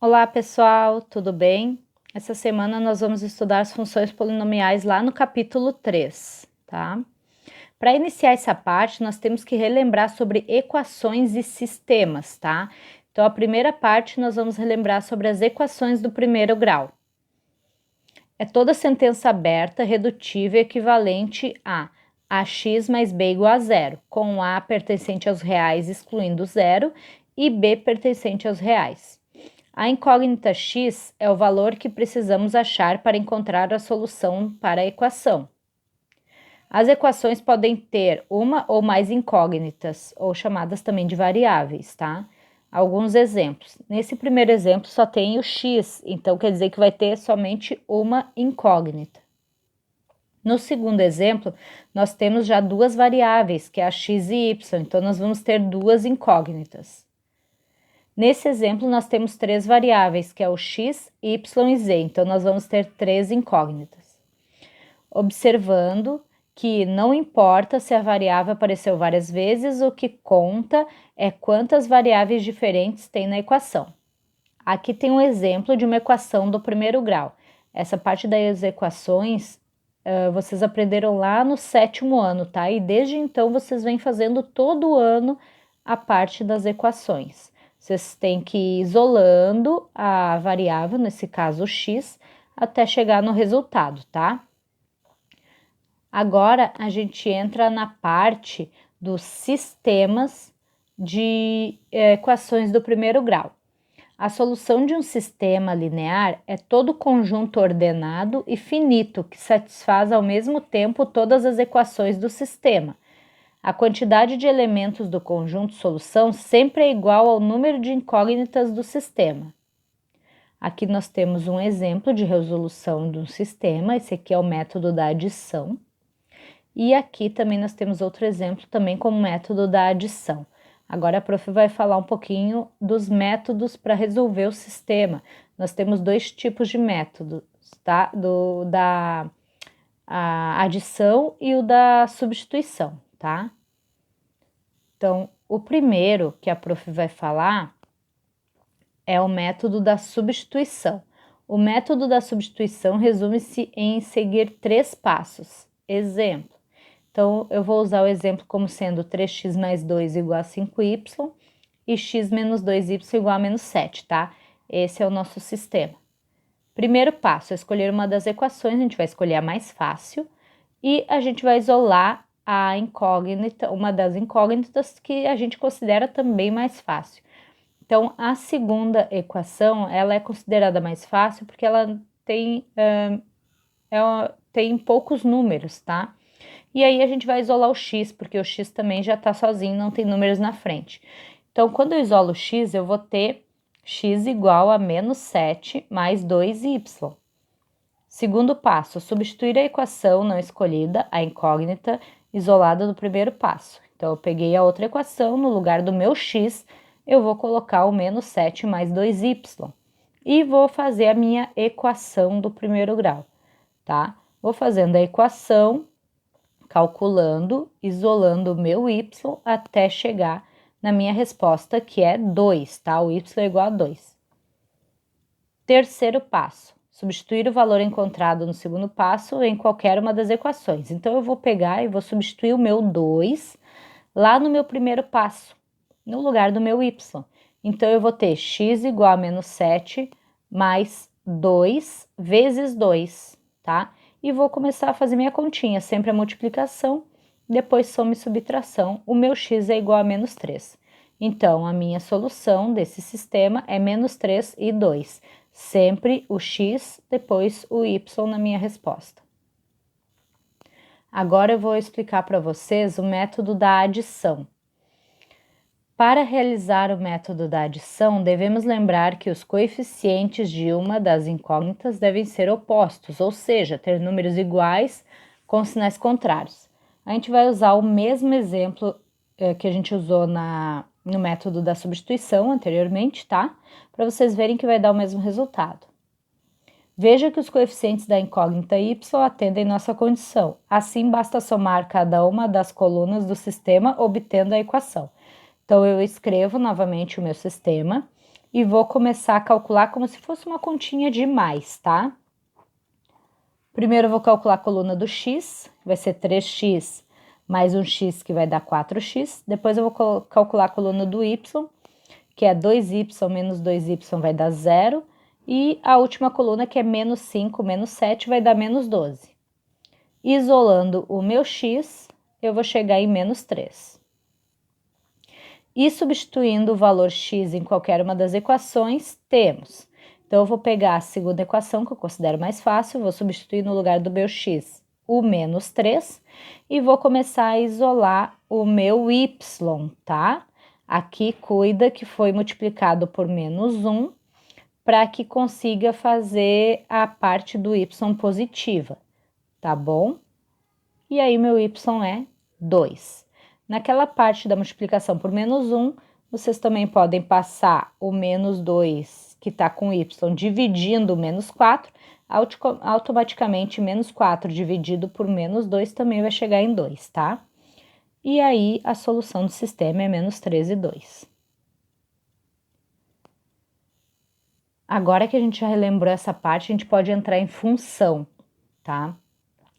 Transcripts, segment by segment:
Olá pessoal, tudo bem? Essa semana nós vamos estudar as funções polinomiais lá no capítulo 3, tá? Para iniciar essa parte, nós temos que relembrar sobre equações e sistemas, tá? Então, a primeira parte nós vamos relembrar sobre as equações do primeiro grau. É toda sentença aberta, redutível e equivalente a ax mais b igual a zero, com a pertencente aos reais excluindo zero e b pertencente aos reais. A incógnita x é o valor que precisamos achar para encontrar a solução para a equação. As equações podem ter uma ou mais incógnitas, ou chamadas também de variáveis, tá? Alguns exemplos. Nesse primeiro exemplo só tem o x, então quer dizer que vai ter somente uma incógnita. No segundo exemplo, nós temos já duas variáveis, que é a x e y, então nós vamos ter duas incógnitas. Nesse exemplo, nós temos três variáveis, que é o x, y e z, então nós vamos ter três incógnitas. Observando que não importa se a variável apareceu várias vezes, o que conta é quantas variáveis diferentes tem na equação. Aqui tem um exemplo de uma equação do primeiro grau. Essa parte das equações vocês aprenderam lá no 7º ano, tá? E desde então vocês vêm fazendo todo ano a parte das equações. Vocês têm que ir isolando a variável, nesse caso o x, até chegar no resultado, tá? Agora a gente entra na parte dos sistemas de equações do primeiro grau. A solução de um sistema linear é todo conjunto ordenado e finito que satisfaz ao mesmo tempo todas as equações do sistema. A quantidade de elementos do conjunto solução sempre é igual ao número de incógnitas do sistema. Aqui nós temos um exemplo de resolução de um sistema, esse aqui é o método da adição. E aqui também nós temos outro exemplo também como método da adição. Agora a prof vai falar um pouquinho dos métodos para resolver o sistema. Nós temos dois tipos de métodos, tá? Da adição e o da substituição, tá? Então, o primeiro que a prof vai falar é o método da substituição. O método da substituição resume-se em seguir três passos. Exemplo. Então, eu vou usar o exemplo como sendo 3x mais 2 igual a 5y e x menos 2y igual a menos 7, tá? Esse é o nosso sistema. Primeiro passo é escolher uma das equações, a gente vai escolher a mais fácil e a gente vai isolar a incógnita, uma das incógnitas que a gente considera também mais fácil. Então, a segunda equação, ela é considerada mais fácil porque ela tem poucos números, tá? E aí a gente vai isolar o x, porque o x também já está sozinho, não tem números na frente. Então, quando eu isolo o x, eu vou ter x igual a menos 7 mais 2y. Segundo passo, substituir a equação não escolhida, a incógnita, isolada do primeiro passo. Então, eu peguei a outra equação, no lugar do meu x, eu vou colocar o menos 7 mais 2y. E vou fazer a minha equação do primeiro grau, tá? Vou fazendo a equação, calculando, isolando o meu y até chegar na minha resposta, que é 2, tá? O y é igual a 2. Terceiro passo, substituir o valor encontrado no segundo passo em qualquer uma das equações. Então, eu vou pegar e vou substituir o meu 2 lá no meu primeiro passo, no lugar do meu y. Então, eu vou ter x igual a menos 7 mais 2 vezes 2, tá? E vou começar a fazer minha continha, sempre a multiplicação, depois soma e subtração. O meu x é igual a menos 3. Então, a minha solução desse sistema é menos 3 e 2. Sempre o x, depois o y na minha resposta. Agora eu vou explicar para vocês o método da adição. Para realizar o método da adição, devemos lembrar que os coeficientes de uma das incógnitas devem ser opostos, ou seja, ter números iguais com sinais contrários. A gente vai usar o mesmo exemplo que a gente usou no método da substituição anteriormente, tá? Para vocês verem que vai dar o mesmo resultado. Veja que os coeficientes da incógnita y atendem nossa condição. Assim, basta somar cada uma das colunas do sistema, obtendo a equação. Então, eu escrevo novamente o meu sistema e vou começar a calcular como se fosse uma continha de mais, tá? Primeiro eu vou calcular a coluna do x, vai ser 3x mais um x que vai dar 4x. Depois eu vou calcular a coluna do y, que é 2y menos 2y vai dar 0. E a última coluna, que é menos 5 menos 7, vai dar menos 12. Isolando o meu x, eu vou chegar em menos 3. E substituindo o valor x em qualquer uma das equações, temos. Então, eu vou pegar a segunda equação, que eu considero mais fácil, vou substituir no lugar do meu x o menos 3 e vou começar a isolar o meu y, tá? Aqui cuida que foi multiplicado por menos 1 para que consiga fazer a parte do y positiva, tá bom? E aí, meu y é 2. Naquela parte da multiplicação por menos 1, vocês também podem passar o menos 2, que está com y, dividindo o menos 4, automaticamente menos 4 dividido por menos 2 também vai chegar em 2, tá? E aí, a solução do sistema é menos 13, 2. Agora que a gente já relembrou essa parte, a gente pode entrar em função, tá?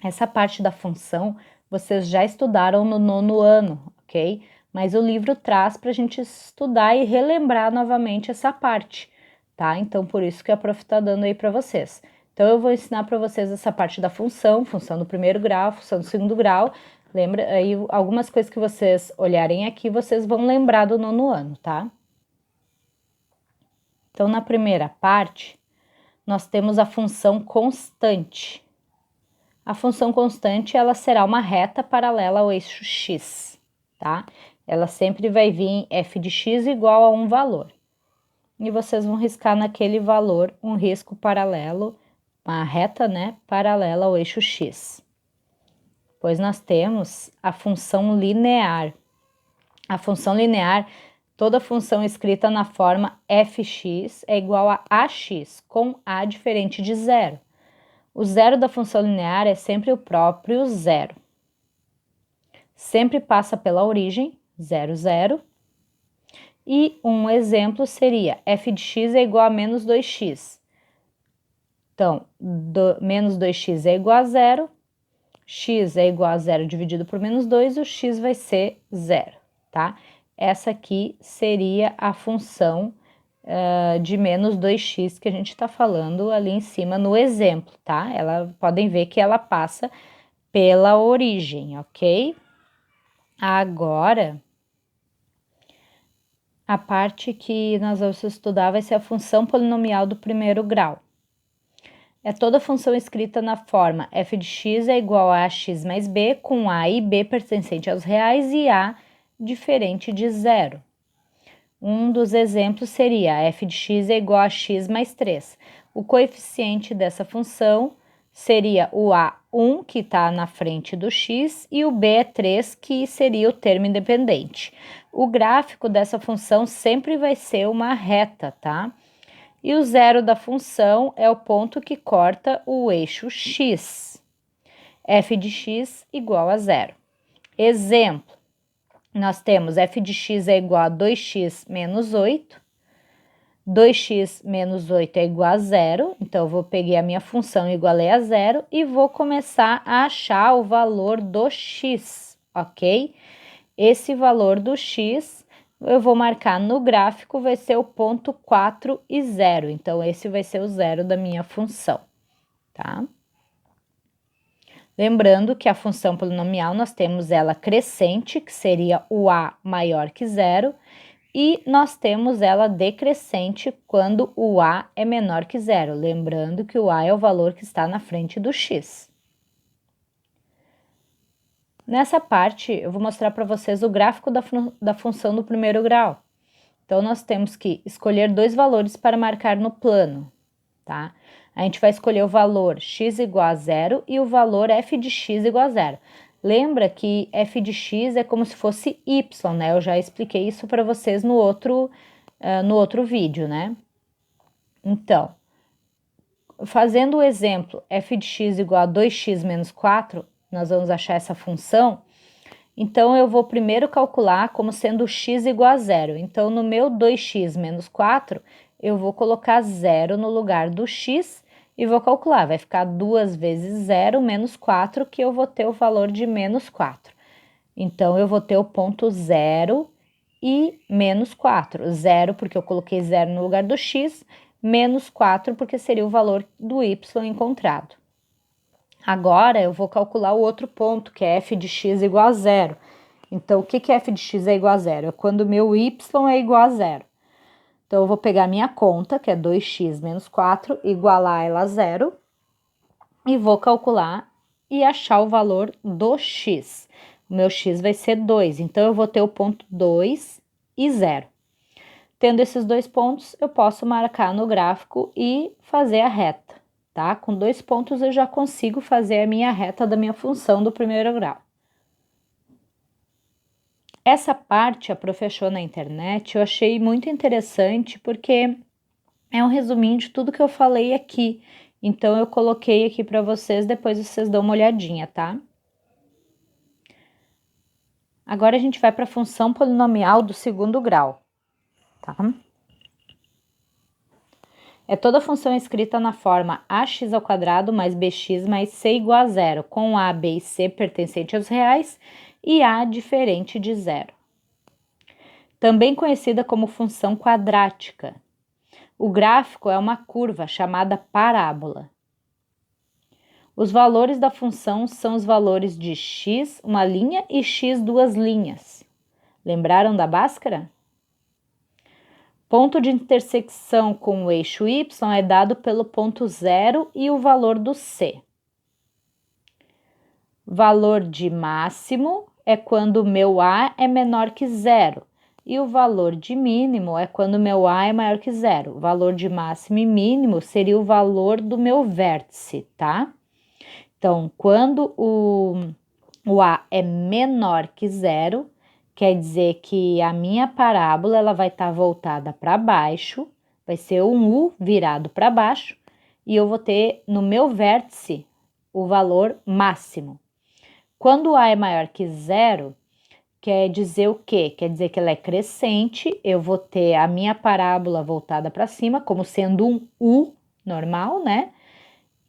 Essa parte da função vocês já estudaram no 9º ano, ok? Mas o livro traz para a gente estudar e relembrar novamente essa parte, tá? Então, por isso que a prof está dando aí para vocês. Então, eu vou ensinar para vocês essa parte da função do primeiro grau, função do segundo grau. Lembra aí algumas coisas que vocês olharem aqui, vocês vão lembrar do 9º ano, tá? Então, na primeira parte, nós temos a função constante. A função constante, ela será uma reta paralela ao eixo x, tá? Ela sempre vai vir em f de x igual a um valor. E vocês vão riscar naquele valor um risco paralelo, uma reta, né, paralela ao eixo x. Pois nós temos a função linear. A função linear, toda função escrita na forma fx é igual a ax, com a diferente de zero. O zero da função linear é sempre o próprio zero. Sempre passa pela origem, 0, 0. E um exemplo seria f de x é igual a menos 2x. Então, menos 2x é igual a 0. X é igual a 0 dividido por menos 2, o x vai ser 0, tá? Essa aqui seria a função de menos 2x que a gente está falando ali em cima no exemplo, tá? Podem ver que ela passa pela origem, ok? Agora, a parte que nós vamos estudar vai ser a função polinomial do primeiro grau. É toda função escrita na forma f de x é igual a ax mais b, com a e b pertencente aos reais e a diferente de zero. Um dos exemplos seria f de x é igual a x mais 3. O coeficiente dessa função seria o a1, que está na frente do x, e o b é 3, que seria o termo independente. O gráfico dessa função sempre vai ser uma reta, tá? E o zero da função é o ponto que corta o eixo x. F de x igual a 0. Exemplo. Nós temos f de x é igual a 2x menos 8. 2x menos 8 é igual a 0. Então, eu vou pegar a minha função igualei a 0 e vou começar a achar o valor do x, ok? Esse valor do x, eu vou marcar no gráfico, vai ser o ponto 4 e 0. Então, esse vai ser o zero da minha função, tá? Lembrando que a função polinomial, nós temos ela crescente, que seria o a maior que zero, e nós temos ela decrescente quando o a é menor que zero. Lembrando que o a é o valor que está na frente do x. Nessa parte, eu vou mostrar para vocês o gráfico da função do primeiro grau. Então, nós temos que escolher dois valores para marcar no plano, tá? A gente vai escolher o valor x igual a 0 e o valor f de x igual a 0. Lembra que f de x é como se fosse y, né? Eu já expliquei isso para vocês no outro vídeo, né? Então, fazendo o exemplo f de x igual a 2x menos 4, nós vamos achar essa função. Então, eu vou primeiro calcular como sendo x igual a zero. Então, no meu 2x menos 4, eu vou colocar zero no lugar do x e vou calcular. Vai ficar 2 vezes 0 menos 4, que eu vou ter o valor de menos 4. Então, eu vou ter o ponto 0 e menos 4. 0 porque eu coloquei 0 no lugar do x, menos 4 porque seria o valor do y encontrado. Agora, eu vou calcular o outro ponto, que é f de x igual a zero. Então, o que é f de x é igual a zero? É quando o meu y é igual a zero. Então, eu vou pegar a minha conta, que é 2x menos 4, igualar ela a zero, e vou calcular e achar o valor do x. O meu x vai ser 2, então eu vou ter o ponto 2 e 0. Tendo esses dois pontos, eu posso marcar no gráfico e fazer a reta, tá? Com 2 pontos eu já consigo fazer a minha reta da minha função do primeiro grau. Essa parte a Prof achou na internet, eu achei muito interessante porque é um resuminho de tudo que eu falei aqui. Então, eu coloquei aqui para vocês, depois vocês dão uma olhadinha, tá? Agora, a gente vai para a função polinomial do segundo grau, tá? É toda função escrita na forma ax² mais bx mais c igual a zero, com a, b e c pertencente aos reais e a diferente de zero. Também conhecida como função quadrática. O gráfico é uma curva chamada parábola. Os valores da função são os valores de x, uma linha, e x, duas linhas. Lembraram da Bhaskara? Ponto de intersecção com o eixo y é dado pelo ponto 0 e o valor do c. Valor de máximo é quando o meu a é menor que zero. E o valor de mínimo é quando o meu a é maior que zero. O valor de máximo e mínimo seria o valor do meu vértice, tá? Então, quando o a é menor que zero, quer dizer que a minha parábola ela vai estar voltada para baixo, vai ser um u virado para baixo, e eu vou ter no meu vértice o valor máximo. Quando o a é maior que zero, quer dizer o quê? Quer dizer que ela é crescente, eu vou ter a minha parábola voltada para cima, como sendo um u normal, né?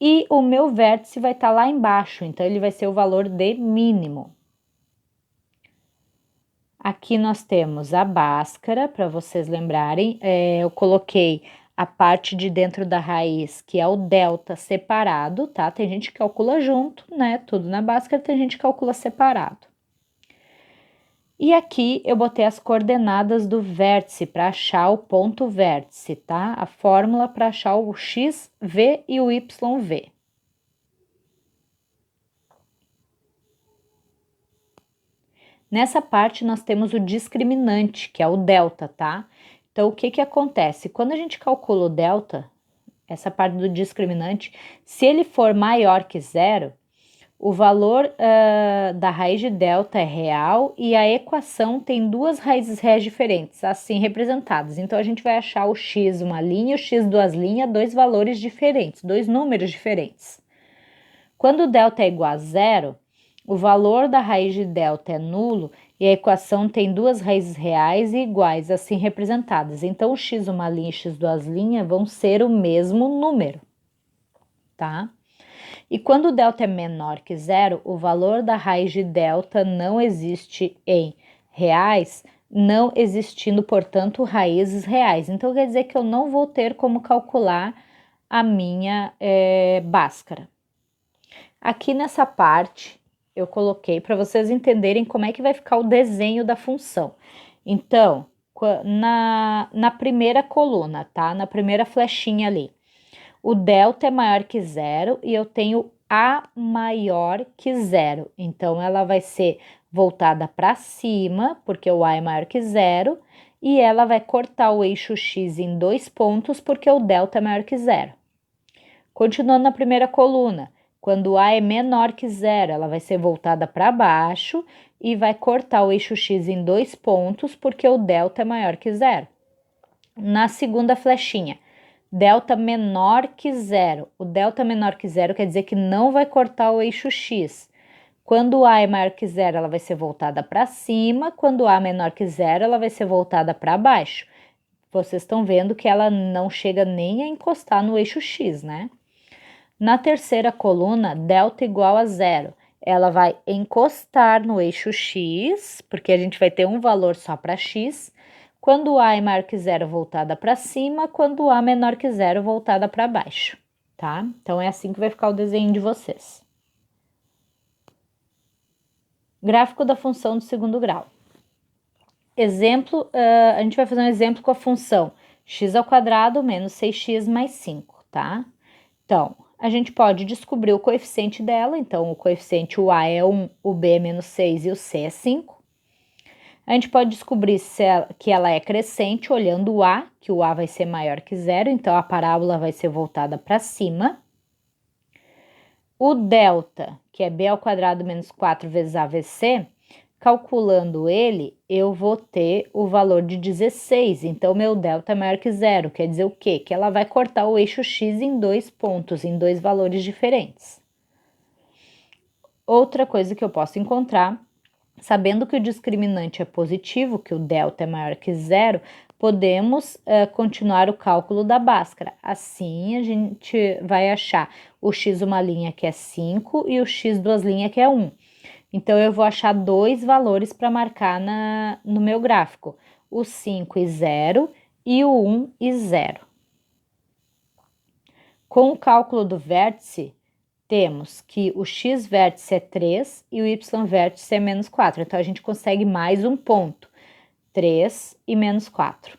E o meu vértice vai estar lá embaixo, então ele vai ser o valor de mínimo. Aqui nós temos a Bhaskara, para vocês lembrarem, eu coloquei a parte de dentro da raiz, que é o delta separado, tá? Tem gente que calcula junto, né? Tudo na Bhaskara, tem gente que calcula separado. E aqui eu botei as coordenadas do vértice para achar o ponto vértice, tá? A fórmula para achar o x, v e o y, v. Nessa parte nós temos o discriminante, que é o delta, tá? Então, o que acontece? Quando a gente calcula o delta, essa parte do discriminante, se ele for maior que zero, o valor da raiz de delta é real e a equação tem duas raízes reais diferentes, assim representadas. Então, a gente vai achar o x uma linha e o x duas linhas, dois valores diferentes, dois números diferentes. Quando o delta é igual a zero, o valor da raiz de delta é nulo e a equação tem duas raízes reais e iguais, assim representadas. Então, o x uma linha e x duas linhas vão ser o mesmo número, tá? E quando o delta é menor que zero, o valor da raiz de delta não existe em reais, não existindo, portanto, raízes reais. Então, quer dizer que eu não vou ter como calcular a minha Bhaskara. Aqui nessa parte, eu coloquei para vocês entenderem como é que vai ficar o desenho da função. Então, na primeira coluna, tá? Na primeira flechinha ali. O delta é maior que zero e eu tenho a maior que zero. Então, ela vai ser voltada para cima, porque o a é maior que zero, e ela vai cortar o eixo x em dois pontos, porque o delta é maior que zero. Continuando na primeira coluna, quando a é menor que zero, ela vai ser voltada para baixo e vai cortar o eixo x em dois pontos, porque o delta é maior que zero. Na segunda flechinha, delta menor que zero. O delta menor que zero quer dizer que não vai cortar o eixo x. Quando A é maior que zero, ela vai ser voltada para cima. Quando A é menor que zero, ela vai ser voltada para baixo. Vocês estão vendo que ela não chega nem a encostar no eixo X, né? Na terceira coluna, delta igual a zero. Ela vai encostar no eixo X, porque a gente vai ter um valor só para X. Quando A é maior que zero, voltada para cima. Quando A menor que zero, voltada para baixo, tá? Então, é assim que vai ficar o desenho de vocês. Gráfico da função do segundo grau. Exemplo, a gente vai fazer um exemplo com a função x² menos 6x mais 5, tá? Então, a gente pode descobrir o coeficiente dela. Então, o coeficiente, o A é 1, o B é menos 6 e o C é 5. A gente pode descobrir que ela é crescente olhando o A, que o A vai ser maior que zero, então a parábola vai ser voltada para cima. O delta, que é b² menos 4 vezes A vezes C, calculando ele, eu vou ter o valor de 16, então meu delta é maior que zero, quer dizer o quê? Que ela vai cortar o eixo X em 2 pontos, em 2 valores diferentes. Outra coisa que eu posso encontrar, sabendo que o discriminante é positivo, que o delta é maior que zero, podemos continuar o cálculo da Bhaskara. Assim, a gente vai achar o x uma linha que é 5 e o x duas linhas que é 1. Então, eu vou achar 2 valores para marcar no meu gráfico, o 5 e 0 e o 1 e 0. Com o cálculo do vértice, temos que o x vértice é 3 e o y vértice é menos 4. Então, a gente consegue mais um ponto, 3 e menos 4.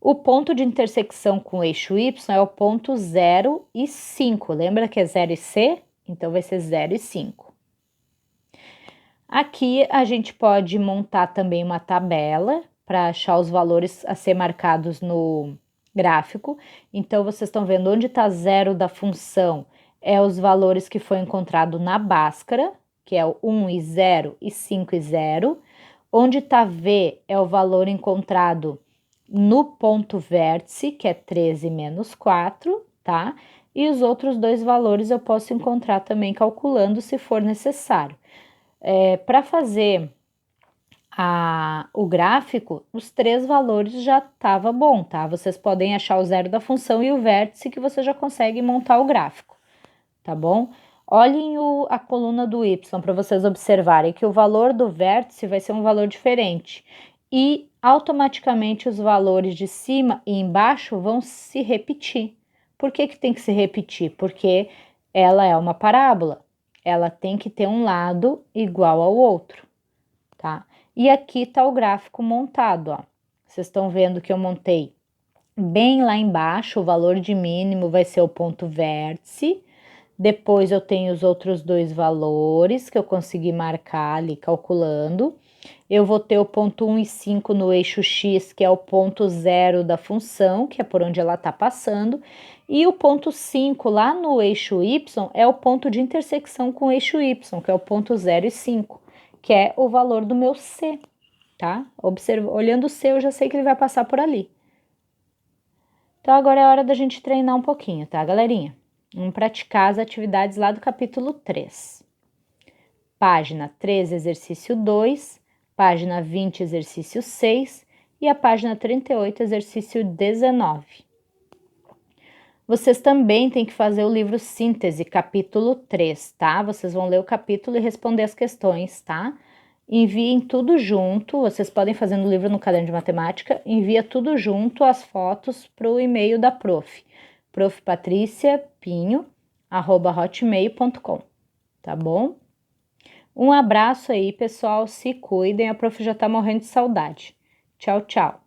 O ponto de intersecção com o eixo y é o ponto 0 e 5. Lembra que é 0 e C? Então, vai ser 0 e 5. Aqui a gente pode montar também uma tabela para achar os valores a ser marcados no gráfico. Então, vocês estão vendo onde está zero da função, é os valores que foi encontrado na Bhaskara, que é o 1 e 0 e 5 e 0. Onde está V é o valor encontrado no ponto vértice, que é 13 menos 4, tá? E os outros 2 valores eu posso encontrar também calculando se for necessário. Para fazer o gráfico, os 3 valores já estava bom, tá? Vocês podem achar o zero da função e o vértice que você já consegue montar o gráfico, tá bom? Olhem a coluna do y para vocês observarem que o valor do vértice vai ser um valor diferente e automaticamente os valores de cima e embaixo vão se repetir. Por que tem que se repetir? Porque ela é uma parábola. Ela tem que ter um lado igual ao outro, tá? E aqui tá o gráfico montado, ó. Vocês estão vendo que eu montei bem lá embaixo, o valor de mínimo vai ser o ponto vértice. Depois eu tenho os outros 2 valores que eu consegui marcar ali calculando. Eu vou ter o ponto 1 e 5 no eixo X, que é o ponto 0 da função, que é por onde ela está passando. E o ponto 5 lá no eixo Y é o ponto de intersecção com o eixo Y, que é o ponto 0 e 5, que é o valor do meu C, tá? Olhando o C, eu já sei que ele vai passar por ali. Então, agora é hora da gente treinar um pouquinho, tá, galerinha? Vamos praticar as atividades lá do capítulo 3. Página 3, exercício 2, página 20, exercício 6 e a página 38, exercício 19. Vocês também têm que fazer o livro Síntese, capítulo 3, tá? Vocês vão ler o capítulo e responder as questões, tá? Enviem tudo junto, vocês podem fazer no livro no caderno de matemática, envia tudo junto, as fotos, para o e-mail da prof. profpatriciapinho@hotmail.com, tá bom? Um abraço aí, pessoal, se cuidem, a prof já tá morrendo de saudade. Tchau, tchau.